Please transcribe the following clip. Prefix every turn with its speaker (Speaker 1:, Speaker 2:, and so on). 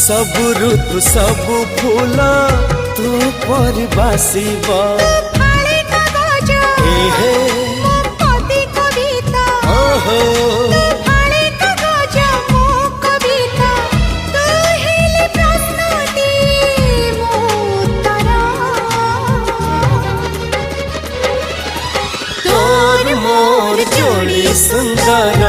Speaker 1: सब ऋतु सब फूल तू पर बासिबा
Speaker 2: फाळे कागज
Speaker 1: एहे
Speaker 2: मो पदी कविता
Speaker 1: ओहो
Speaker 2: फाळे कागज मो कविता तू हेली प्रश्नटी मो उत्तर
Speaker 1: तोर मोर जोड़ी सुंदर